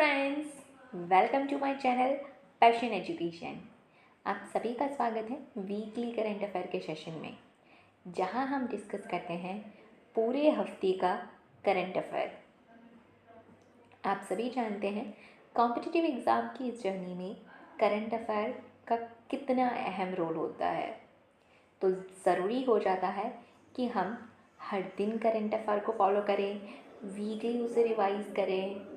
Friends, welcome to my channel passion education. आप सभी का स्वागत है वीकली करंट अफेयर के सेशन में, जहां हम डिस्कस करते हैं पूरे हफ्ते का करंट अफेयर। आप सभी जानते हैं कॉम्पिटिटिव एग्ज़ाम की इस जर्नी में करंट अफेयर का कितना अहम रोल होता है। तो ज़रूरी हो जाता है कि हम हर दिन करंट अफेयर को फॉलो करें, वीकली उसे रिवाइज करें,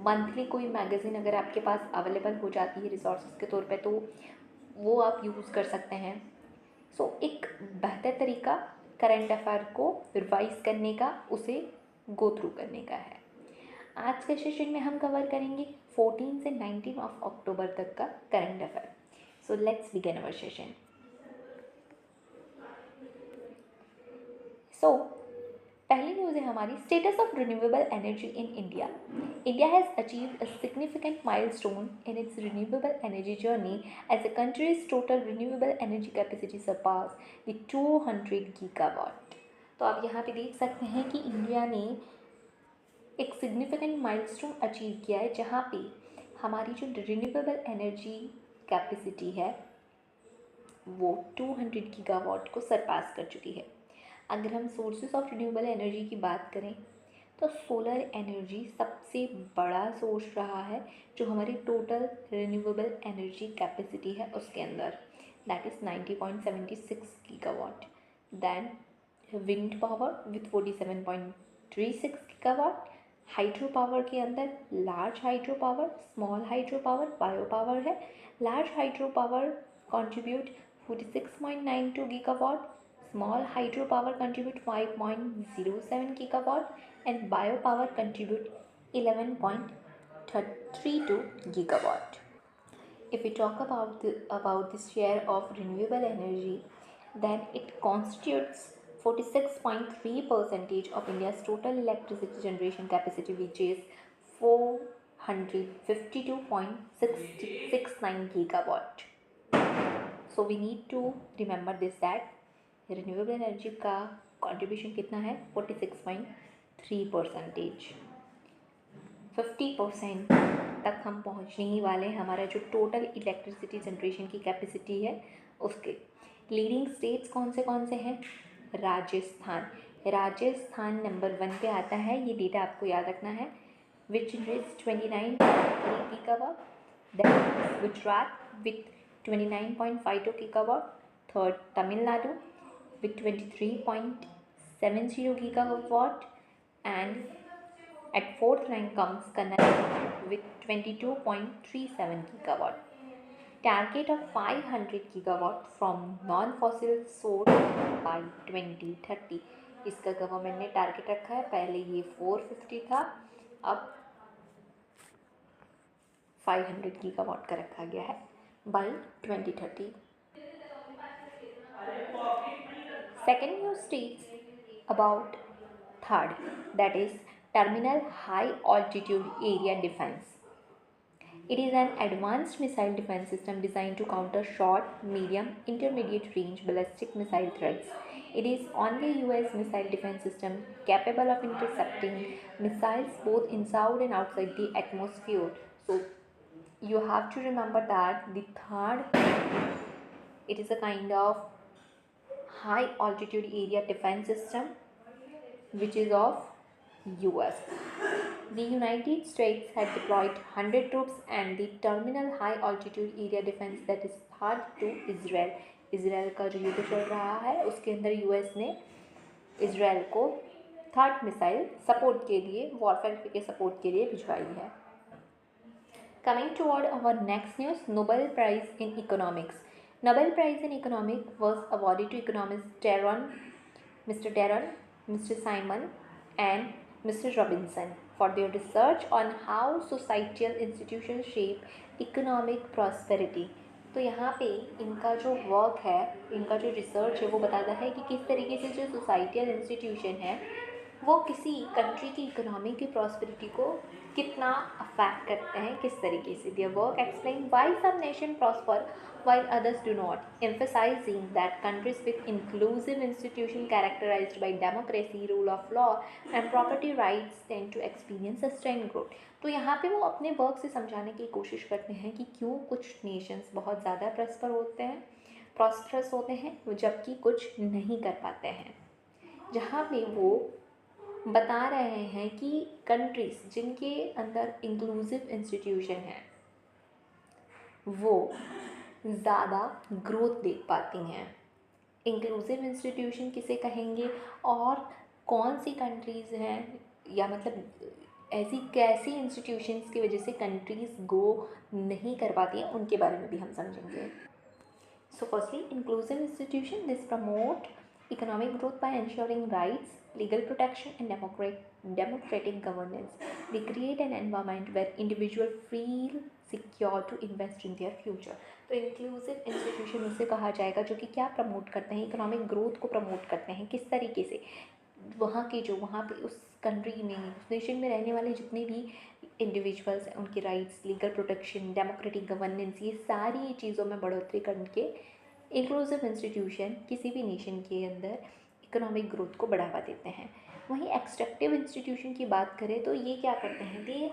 मंथली कोई मैगज़ीन अगर आपके पास अवेलेबल हो जाती है रिसोर्सेज के तौर पे तो वो आप यूज़ कर सकते हैं। एक बेहतर तरीका करंट अफेयर को रिवाइज करने का, उसे गो थ्रू करने का है। आज के सेशन में हम कवर करेंगे 14 से 19 ऑफ अक्टूबर तक का current affair. So let's begin our session. पहली न्यूज़ है हमारी, status of renewable energy in India. India has achieved a significant milestone in its renewable energy journey as the country's total renewable energy capacity surpass the 200 gigawatt. तो आप यहाँ पे देख सकते हैं कि इंडिया ने एक सिग्निफिकेंट माइलस्टोन अचीव किया है, जहाँ पे हमारी जो रिन्यूएबल एनर्जी कैपेसिटी है वो 200 गीगावाट को सरपास कर चुकी है। अगर हम सोर्सेस ऑफ रिन्यूएबल एनर्जी की बात करें तो सोलर एनर्जी सबसे बड़ा सोर्स रहा है जो हमारी टोटल रिन्यूएबल एनर्जी कैपेसिटी है उसके अंदर, that is 90.76 gigawatt. Then wind power with 47.36 gigawatt. Hydro power के अंदर large hydro power, small hydro power, bio power है। Large hydro power contribute 46.92 gigawatt, small hydropower contribute 5.07 gigawatt, and biopower contribute 11.32 gigawatt. If we talk about the share of renewable energy, then it constitutes 46.3% of India's total electricity generation capacity, which is 452.669 gigawatt. So we need to remember this that renewable energy का contribution कितना है, 46.3%। 50% तक हम पहुंचने ही वाले हैं। हमारा जो टोटल इलेक्ट्रिसिटी जनरेशन की कैपेसिटी है उसके लीडिंग स्टेट्स कौन से हैं? राजस्थान नंबर 1 पे आता है। ये डेटा आपको याद रखना है। Which generates 29.3 gigawatt. Then Gujarat with 29.52 gigawatt. Third Tamil Nadu with 23.70 gigawatt, and at fourth rank comes Karnataka with 22.37 gigawatt. Target of 500 gigawatt from non-fossil source by 2030, इसका गवर्नमेंट ने टारगेट रखा है। पहले ये 450 था, अब 500 गीगावाट का रखा गया है by 2030। Second news states about third, that is Terminal High Altitude Area Defense. It is an advanced missile defense system designed to counter short, medium, intermediate range ballistic missile threats. It is only US missile defense system capable of intercepting missiles both inside and outside the atmosphere. So you have to remember that the third, it is a kind of high altitude area defense system which is of US. The United States had deployed 100 troops and the terminal high altitude area defense, that is THAAD, to Israel. Israel का जो युद्ध चल रहा है उसके अंदर US ने Israel को थर्ड मिसाइल सपोर्ट के लिए, वॉरफेयर के सपोर्ट के लिए भिजवाई है। Coming toward our next news, Nobel Prize in Economics. Nobel Prize in Economics was awarded to economists Mr. Darren, Mr. Simon, and Mr. Robinson for their research on how societal institutions shape economic prosperity. तो यहाँ पे इनका जो work है, इनका जो research है वो बताता है कि किस तरीके से जो सोसाइटल इंस्टीट्यूशन है वो किसी कंट्री की इकोनॉमी की प्रॉस्पेरिटी को कितना अफेक्ट करते हैं, किस तरीके से। Their work explain why some nation prosper while others do not, emphasizing that countries with inclusive institutions characterized by democracy, rule of law, and property rights tend to experience sustained growth। तो यहाँ पे वो अपने work से समझाने की कोशिश करते हैं कि क्यों कुछ नेशंस बहुत ज़्यादा प्रॉस्परस होते हैं जबकि कुछ नहीं कर पाते हैं। जहाँ पे वो बता रहे हैं कि कंट्रीज़ जिनके अंदर इंक्लूसिव इंस्टीट्यूशन है वो ज़्यादा ग्रोथ देख पाती हैं। इंक्लूसिव इंस्टीट्यूशन किसे कहेंगे और कौन सी कंट्रीज़ हैं, या मतलब ऐसी कैसी इंस्टीट्यूशंस की वजह से कंट्रीज़ ग्रो नहीं कर पाती हैं, उनके बारे में भी हम समझेंगे। So firstly, inclusive institution, this promote economic growth by ensuring rights, legal protection and democratic governance. They create an environment where individuals feel secure to invest in their future. तो इंक्लूसिव इंस्टीट्यूशन उसे कहा जाएगा जो कि क्या promote करते हैं, economic growth को प्रमोट करते हैं। किस तरीके से? वहाँ पे उस कंट्री में, उस नेशन में रहने वाले जितने भी इंडिविजुअल्स हैं उनके rights, legal protection, democratic governance, ये सारी चीज़ों में बढ़ोतरी करके इंक्लूसिव इंस्टीट्यूशन किसी भी नेशन के अंदर इकोनॉमिक ग्रोथ को बढ़ावा देते हैं। वहीं एक्सट्रैक्टिव इंस्टीट्यूशन की बात करें तो ये क्या करते हैं, they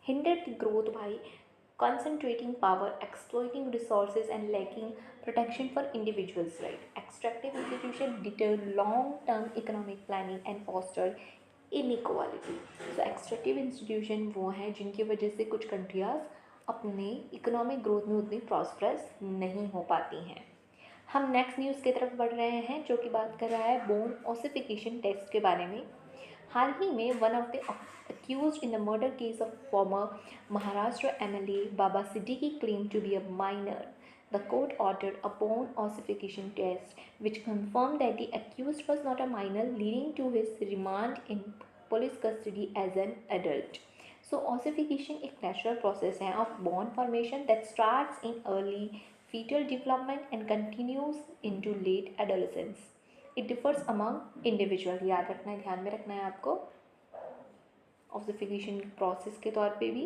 hinder the growth by concentrating power, exploiting resources and lacking protection for individuals' right. Extractive institutions deter long-term economic planning and foster inequality. So extractive institution वो हैं जिनकी वजह से कुछ कंट्रियाज अपने इकोनॉमिक ग्रोथ में उतनी प्रॉस्परस नहीं हो पाती हैं। हम नेक्स्ट न्यूज़ की तरफ बढ़ रहे हैं जो कि बात कर रहा है बोन ओसिफिकेशन टेस्ट के बारे में। हाल ही में one of the accused in the murder case of former Maharashtra MLA Baba Siddiqui claimed to be a minor. The court ordered a bone ossification test, which confirmed that the accused was not a minor, leading to his remand in police custody as an adult. So, ossification एक natural process है of bone formation that starts in early fetal development and continues into late adolescence. It differs among individual, याद रखना है, ध्यान में रखना है आपको, ऑब्जर्वेशन प्रोसेस के तौर पे भी,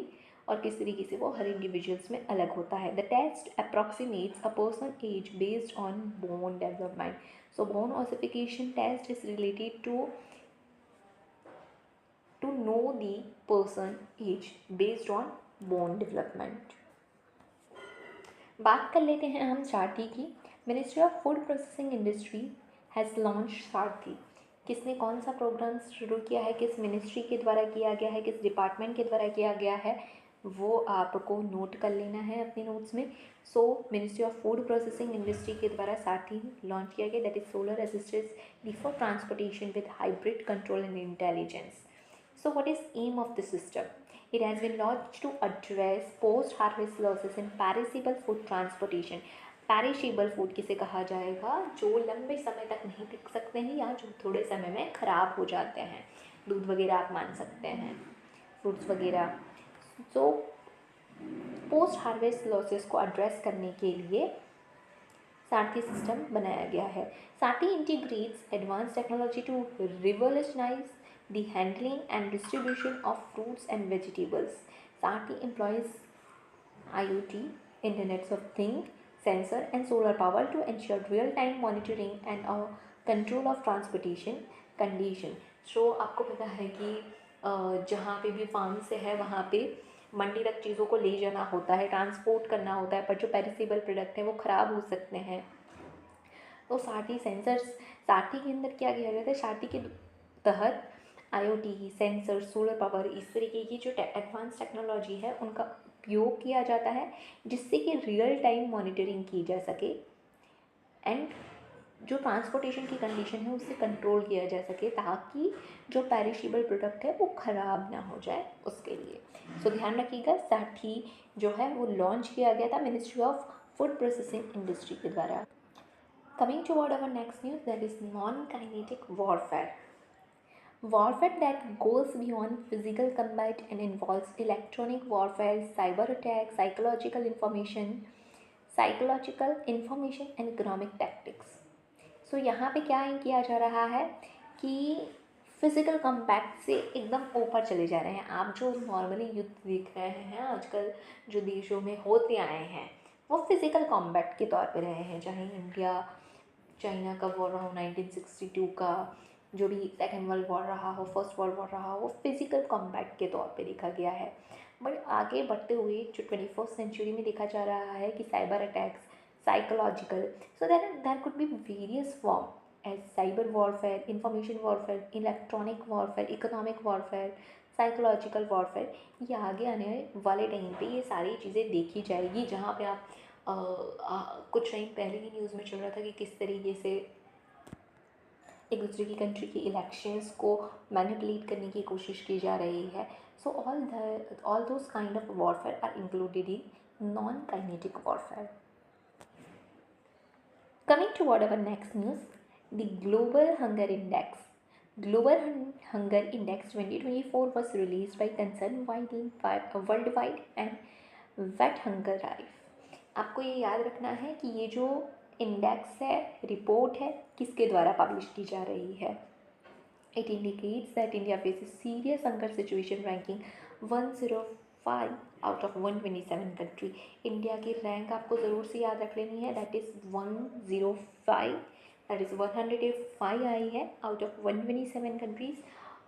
और किस तरीके से वो हर इंडिविजुअल्स में अलग होता है। The test approximates a person age based on bone development. So bone ossification test is related to know the person age based on bone development. बात कर लेते हैं हम सारथी की। Ministry of food processing industry has launch Sarathi. किसने कौन सा programme शुरू किया है, किस मिनिस्ट्री के द्वारा किया गया है, किस डिपार्टमेंट के द्वारा किया गया है, वो आपको नोट कर लेना है अपने नोट्स में। सो ministry of food processing industry के द्वारा सारथी लॉन्च किया गया, that is solar assisted for transportation with hybrid control and intelligence. So what is aim of the system? It has been launched to address post-harvest losses in perishable food transportation. Perishable food किसे कहा जाएगा, जो लंबे समय तक नहीं टिक सकते हैं या जो थोड़े समय में ख़राब हो जाते हैं। दूध वगैरह आप मान सकते हैं, फ्रूट्स वगैरह। सो पोस्ट हार्वेस्ट लॉसेस को एड्रेस करने के लिए सारथी सिस्टम बनाया गया है। Sarathi integrates advance technology to revolutionize the handling and distribution of fruits and vegetables. Saarthi employs IoT, Internet of Things, sensor and solar power to ensure real-time monitoring and control of transportation condition. So आपको पता है कि जहाँ पे भी farm से है वहाँ पे मंडी तक चीज़ों को ले जाना होता है, ट्रांसपोर्ट करना होता है, पर जो पेरिसेबल प्रोडक्ट हैं वो ख़राब हो सकते हैं। तो सारथी सेंसर्स, सारथी के अंदर क्या किया गया था, सारथी के तहत IoT, सेंसर, सोलर पावर, इस तरीके की जो एडवांस टेक्नोलॉजी है उनका उपयोग किया जाता है जिससे कि रियल टाइम मॉनिटरिंग की जा सके एंड जो ट्रांसपोर्टेशन की कंडीशन है उससे कंट्रोल किया जा सके ताकि जो पेरिशेबल प्रोडक्ट है वो ख़राब ना हो जाए उसके लिए। सो ध्यान रखिएगा, सारथी जो है वो लॉन्च किया गया था ministry of food processing industry के द्वारा। Coming toward our next news, that is non kinetic warfare. Warfare that goes beyond physical combat and involves electronic warfare, cyber attacks, psychological information and economic tactics. So यहाँ पे क्या किया जा रहा है कि फिजिकल कॉम्बैट से एकदम ऊपर चले जा रहे हैं। आप जो नॉर्मली युद्ध देख रहे हैं आजकल जो देशों में होते आए हैं वो फिजिकल कॉम्बैट के तौर पे रहे हैं, चाहे इंडिया चाइना का वॉर रहा हो, 1962 का जो भी सेकेंड वर्ल्ड वॉर रहा हो, फर्स्ट वर्ल्ड वॉर रहा हो, फिजिकल कॉम्बैट के तौर पे देखा गया है। बट आगे बढ़ते हुए जो 21st सेंचुरी में देखा जा रहा है कि cyber attacks, psychological, so there could be various form as cyber warfare, information warfare, electronic warfare, economic warfare, psychological warfare. ये आगे आने वाले टाइम पे ये सारी चीज़ें देखी जाएगी, जहाँ पे आप कुछ टाइम पहले ही न्यूज़ में चल रहा था कि किस तरीके से एक दूसरे की कंट्री की इलेक्शंस को मैनिपुलेट करने की कोशिश की जा रही है। So all those kind of warfare are included in non kinetic warfare. Coming toward our next news, the Global Hunger Index. Global Hunger Index 2024 was released by Concern Worldwide and Wet Hunger Drive. आपको ये याद रखना है कि ये जो index है, report है, किसके द्वारा पब्लिश की जा रही है. It indicates that India faces serious hunger situation, ranking 105 out of 127 country. India की रैंक आपको ज़रूर से याद रख लेनी है, दैट इज़ 105, दैट इज़ 105 आई है आउट ऑफ 127 कंट्रीज़.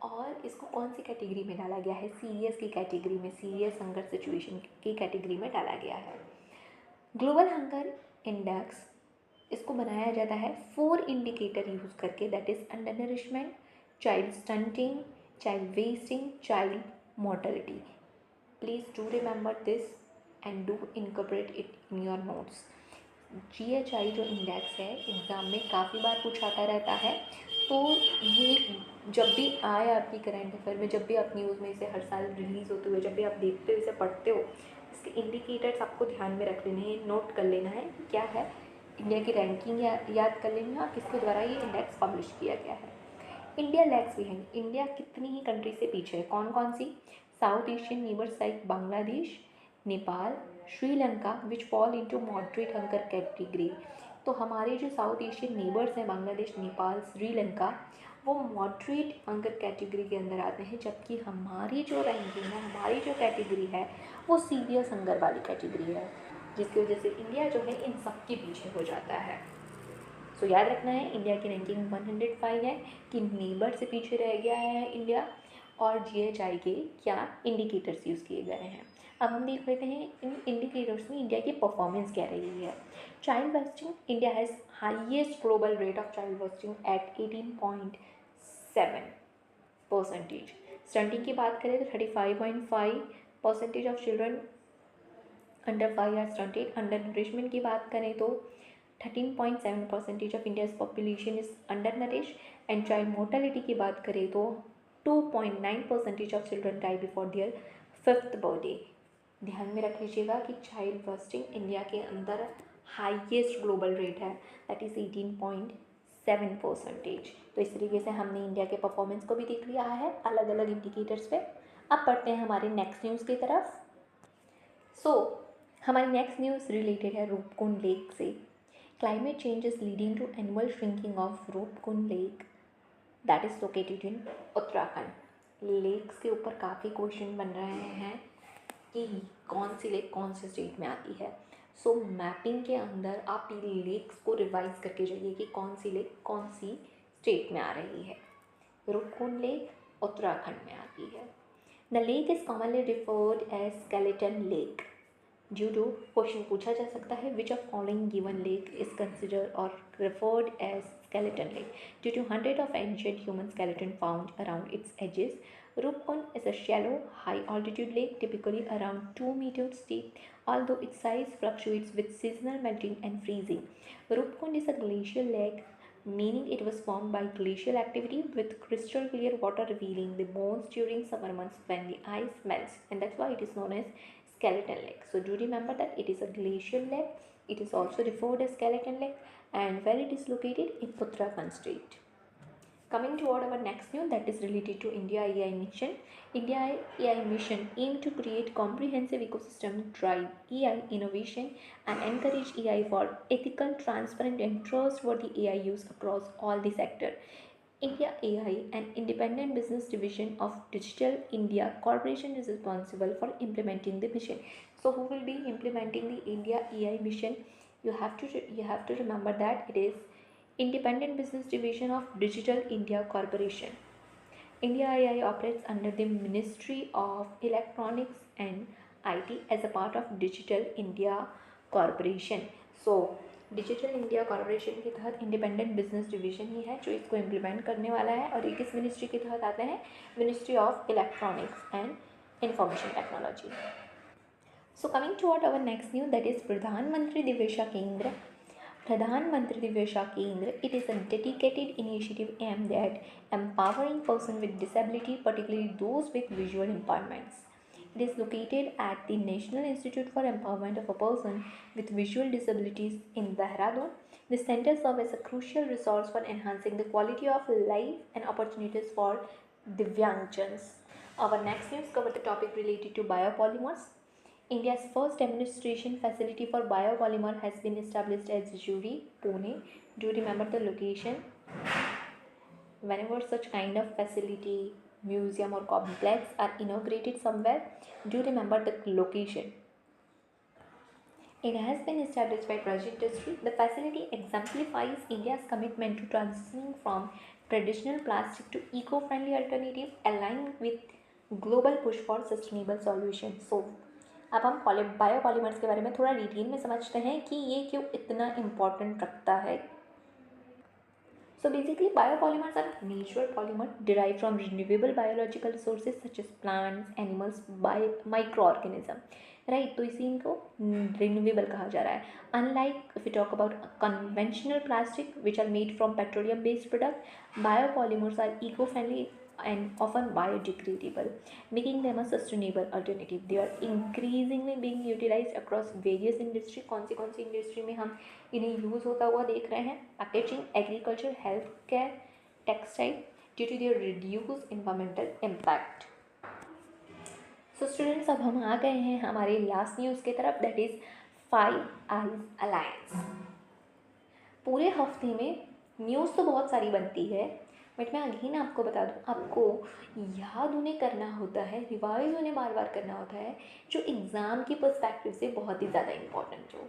और इसको कौन सी कैटेगरी में डाला गया है? सीरियस की कैटेगरी में, सीरियस हंगर सिचुएशन की कैटेगरी में डाला गया है. ग्लोबल हंगर इंडेक्स इसको बनाया जाता है 4 इंडिकेटर यूज़ करके, that is under nourishment, child stunting, child wasting, child mortality. Please do remember this and do incorporate it in your notes. GHI जो इंडेक्स है एग्ज़ाम में काफ़ी बार पूछाता रहता है, तो ये जब भी आए आपकी करंट अफेयर में, जब भी आप न्यूज़ में इसे हर साल रिलीज़ होते हुए जब भी आप देखते हो, इसे पढ़ते हो, इसके इंडिकेटर्स आपको ध्यान में रख लेने हैं, नोट कर लेना है क्या है. इंडिया की रैंकिंग याद कर लेना है, किसके द्वारा ये इंडेक्स पब्लिश किया गया है. India lags behind. इंडिया कितनी ही कंट्री से पीछे है? कौन कौन सी? South Asian neighbours like Bangladesh, Nepal, Sri Lanka which fall into moderate hunger category. तो हमारे जो साउथ एशियन नेबर्स हैं, बांग्लादेश, नेपाल, श्रीलंका, वो मॉडरेट हंगर कैटेगरी के अंदर आते हैं, जबकि हमारी जो रैंकिंग है, हमारी जो कैटेगरी है वो सीरियस हंगर वाली कैटेगरी है, जिसकी वजह से इंडिया जो है इन सब के पीछे हो जाता है. सो याद रखना है इंडिया की रैंकिंग 105 है कि नेबर से पीछे रह गया है इंडिया, और GHI के क्या इंडिकेटर्स यूज़ किए गए हैं. अब हम देख लेते हैं इन इंडिकेटर्स में इंडिया की परफॉर्मेंस क्या रही है. Child wasting, India has highest global rate of child wasting at 18.7%. Stunting की बात करें तो 35.5% of children under 5 are stunted. Undernourishment की बात करें तो 13.7% of India's population is undernourish. And child mortality की बात करें तो 2.9% of children die before their 5th birthday. ध्यान में रख लीजिएगा कि चाइल्ड वेस्टिंग इंडिया के अंदर हाईएस्ट ग्लोबल रेट है, दैट इज़ 18.7%. तो इस तरीके से हमने इंडिया के परफॉर्मेंस को भी देख लिया है अलग अलग इंडिकेटर्स पे. अब पढ़ते हैं हमारे नेक्स्ट न्यूज़ की तरफ. हमारी नेक्स्ट न्यूज़ रिलेटेड है रूपकुंड लेक से. Climate change is leading to annual shrinking of Roopkund lake that is located in Uttarakhand. Lakes के ऊपर काफ़ी क्वेश्चन बन रहे हैं कि कौन सी लेक कौन से स्टेट में आती है. सो मैपिंग के अंदर आप लेक्स को रिवाइज करके जाइए कि कौन सी लेक कौन सी स्टेट में आ रही है. रूपकुंड लेक उत्तराखंड में आती है. The lake is commonly referred as skeleton lake. Due to question पूछा जा सकता है which of following given lake is considered और referred as skeleton lake due to hundreds of ancient human skeleton found around its edges. Rupkund is a shallow, high-altitude lake, typically around 2 meters deep, although its size fluctuates with seasonal melting and freezing. Rupkund is a glacial lake, meaning it was formed by glacial activity with crystal clear water revealing the bones during summer months when the ice melts, and that's why it is known as skeleton lake. So do remember that it is a glacial lake. It is also referred as skeleton lake, and where it is located in Uttarakhand state. Coming toward our next news, that is related to India AI mission. India AI mission aim to create comprehensive ecosystem, drive AI innovation, and encourage AI for ethical, transparent, and trustworthy AI use across all the sector. India AI, an independent business division of Digital India Corporation, is responsible for implementing the mission. So, who will be implementing the India AI mission? You have to remember that it is Independent Business Division of Digital India Corporation. India AI operates under the Ministry of Electronics and IT as a part of Digital India Corporation. So, digital India corporation के तहत independent business division ही है जो इसको implement करने वाला है, और ये किस मिनिस्ट्री के तहत आते हैं? Ministry of electronics and information technology. So coming toward our next news, that is Pradhan Mantri Divyasha Kendra. Pradhan Mantri Divyasha Kendra, it is a dedicated initiative aimed at empowering persons with disability, particularly those with visual impairments. It is located at the National Institute for Empowerment of a Person with Visual Disabilities in Dehradun. The center serves as a crucial resource for enhancing the quality of life and opportunities for Divyangjans. Our next news covers the topic related to biopolymers. India's first demonstration facility for biopolymer has been established at Juri, Pune. Do you remember the location? Whenever such kind of facility, museum or complex are inaugurated somewhere, do you remember the location? It has been established by Praj Industry. The facility exemplifies India's commitment to transitioning from traditional plastic to eco-friendly alternatives aligned with global push for sustainable solutions. So, अब हम biopolymers के बारे में थोड़ा detail में समझते हैं कि ये क्यों इतना इम्पॉर्टेंट रखता है. So basically, biopolymers are natural polymer derived from renewable biological resources such as plants, animals, microorganism. Right, तो इसी इनको रिन्यूएबल कहा जा रहा है. Unlike if you talk about conventional plastic which are made from petroleum based product, biopolymers are eco friendly and often biodegradable, making them a sustainable alternative. They are increasingly being utilized across various industry. कौन सी industry में हम इन्हें use होता हुआ देख रहे हैं? Packaging, agriculture, health care, textile, due to their reduce environmental impact. So students, अब हम आ गए हैं हमारे लास्ट न्यूज़ की तरफ, that is five eyes alliance. पूरे हफ्ते में न्यूज़ तो बहुत सारी बनती है, बट मैं अगेन आपको बता दूँ, आपको याद उन्हें करना होता है, रिवाइज उन्हें बार बार करना होता है जो एग्ज़ाम की पर्सपेक्टिव से बहुत ही ज़्यादा इंपॉर्टेंट हो.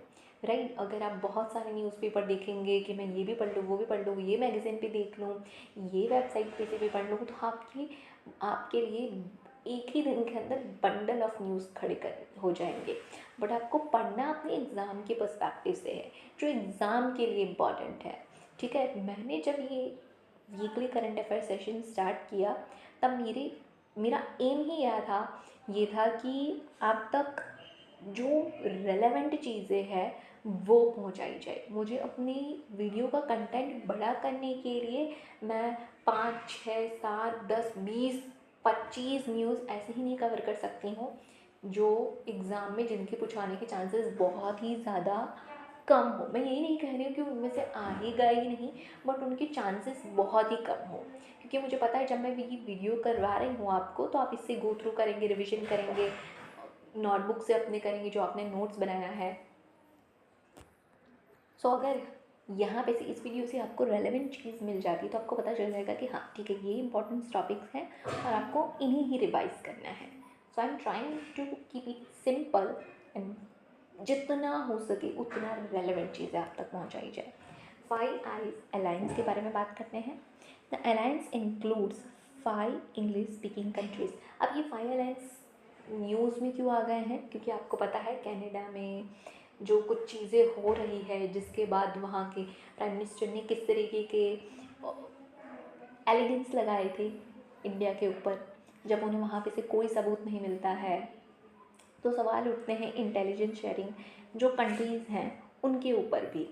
राइट, अगर आप बहुत सारे न्यूज़पेपर देखेंगे कि मैं ये भी पढ़ लूँ, वो भी पढ़ लूँ, ये मैगज़ीन पे देख लूँ, ये वेबसाइट पे से भी पढ़ लूँ, तो आपके लिए एक ही दिन के अंदर बंडल ऑफ न्यूज़ खड़े कर हो जाएंगे. बट आपको पढ़ना अपने एग्ज़ाम के पर्सपेक्टिव से है, जो एग्ज़ाम के लिए इम्पॉर्टेंट है. ठीक है, मैंने जब ये weekly current affair session start किया तब मेरा एम ही ये था कि आप तक जो रेलेवेंट चीज़ें हैं वो पहुंचाई जाए. मुझे अपनी वीडियो का कंटेंट बड़ा करने के लिए मैं 5, 6, 7, 10, 20, 25 न्यूज़ ऐसे ही नहीं कवर कर सकती हूँ जो एग्ज़ाम में जिनके पूछाने के चांसेस बहुत ही ज़्यादा कम हो. मैं यही नहीं कह रही हूँ कि उनमें से आएगा ही नहीं, बट उनके चांसेस बहुत ही कम हो, क्योंकि मुझे पता है जब मैं ये वीडियो करवा रही हूँ आपको तो आप इससे गो थ्रू करेंगे, रिविजन करेंगे, नोटबुक से अपने करेंगे जो आपने नोट्स बनाया है. सो अगर यहाँ पे से इस वीडियो से आपको रेलेवेंट चीज़ मिल जाती तो आपको पता चल जाएगा कि हाँ ठीक है, ये इंपॉर्टेंट टॉपिक्स हैं और आपको इन्हीं ही रिवाइज करना है. So I am trying to keep it simple and जितना हो सके उतना रेलेवेंट चीज़ें आप तक पहुँचाई जाए. फाइव आइज अलायंस के बारे में बात करते हैं. The alliance includes 5 English speaking countries. अब ये 5 अलायंस न्यूज़ में क्यों आ गए हैं? क्योंकि आपको पता है कनाडा में जो कुछ चीज़ें हो रही है जिसके बाद वहाँ के प्राइम मिनिस्टर ने किस तरीके के एलिगेंस लगाए थे इंडिया के ऊपर, जब उन्हें वहाँ पे से कोई सबूत नहीं मिलता है तो सवाल उठते हैं इंटेलिजेंस शेयरिंग जो कंट्रीज़ हैं उनके ऊपर भी.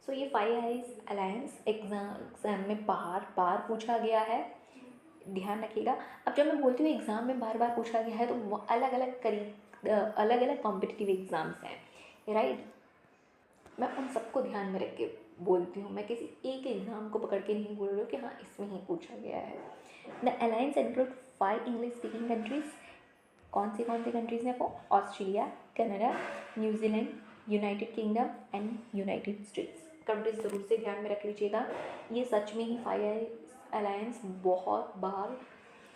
सो ये 5 आइज अलायंस एग्ज़ाम में बार बार पूछा गया है, ध्यान रखिएगा. अब जब मैं बोलती हूँ एग्ज़ाम में बार बार पूछा गया है तो अलग अलग कॉम्पिटिटिव एग्ज़ाम्स हैं. राइट, मैं उन सबको ध्यान में रख के बोलती हूँ, मैं किसी एक एग्ज़ाम को पकड़ के नहीं बोल रही हूँ कि हाँ इसमें ही पूछा गया है. The alliance include 5 English speaking countries. कौन सी कंट्रीज़ हैं वो? Australia, Canada, New Zealand, United kingdom and United states. Countries ज़रूर से ध्यान में रख लीजिएगा, ये सच में ही 5 अलायंस बहुत बार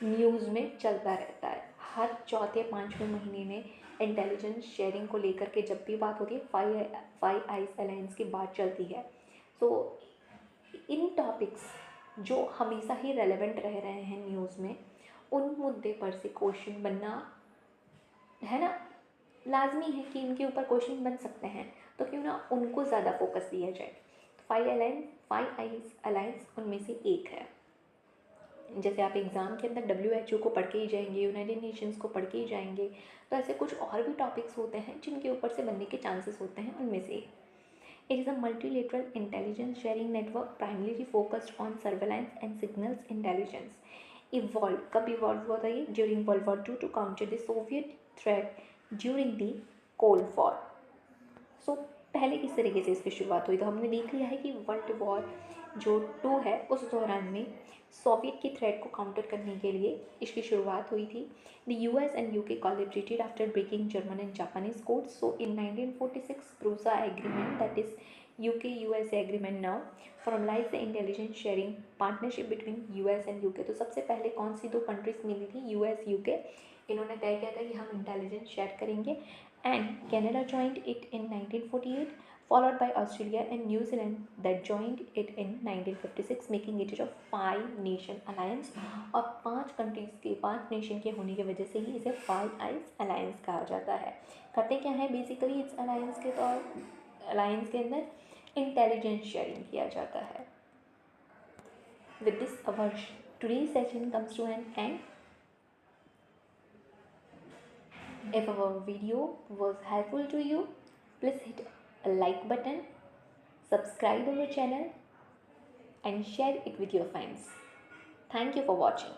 न्यूज़ में चलता रहता है। हर चौथे पाँचवें महीने में इंटेलिजेंस शेयरिंग को लेकर के जब भी बात होती है फाइव आइज अलायंस की बात चलती है। तो इन टॉपिक्स जो हमेशा ही रेलेवेंट रह रहे हैं न्यूज़ में, उन मुद्दे पर से क्वेश्चन बनना है ना, लाजमी है कि इनके ऊपर क्वेश्चन बन सकते हैं, तो क्यों ना उनको ज़्यादा फोकस दिया जाए। फाइव आइज अलायंस उनमें से एक है। जैसे आप एग्ज़ाम के अंदर WHO को पढ़ के ही जाएंगे, यूनाइटेड नेशंस को पढ़ के ही जाएंगे, तो ऐसे कुछ और भी टॉपिक्स होते हैं जिनके ऊपर से बनने के चांसेस होते हैं, उनमें से it is a multilateral intelligence sharing network primarily focused on surveillance and signals intelligence. Evolve कब इवॉल्व हुआ था ये? During world war 2 to counter the Soviet threat during the cold war. So पहले इस तरीके से इसकी शुरुआत हुई। तो हमने देख लिया है कि वर्ल्ड वॉर जो 2 है उस दौरान में सोवियत की थ्रेट को काउंटर करने के लिए इसकी शुरुआत हुई थी। The US and UK collaborated after breaking German and Japanese codes. So in 1946 Prusa agreement, that is UK-US agreement now, formalized the intelligence sharing partnership between US and UK. तो सबसे पहले कौन सी 2 कंट्रीज मिली थी? US UK। इन्होंने तय किया था कि हम इंटेलिजेंस शेयर करेंगे, and Canada joined it in 1948, followed by Australia and New Zealand that joined it in 1956, making it a 5-nation alliance। और 5 कंट्रीज़ के 5 नेशन के होने की वजह से ही इसे 5 आइज अलायंस कहा जाता है। करते क्या है बेसिकली इस अलायंस के अंदर इंटेलिजेंस शेयरिंग किया जाता है। With this our today's session comes to an end. If our video was helpful to you, please hit a like button, subscribe our channel and share it with your friends. Thank you for watching.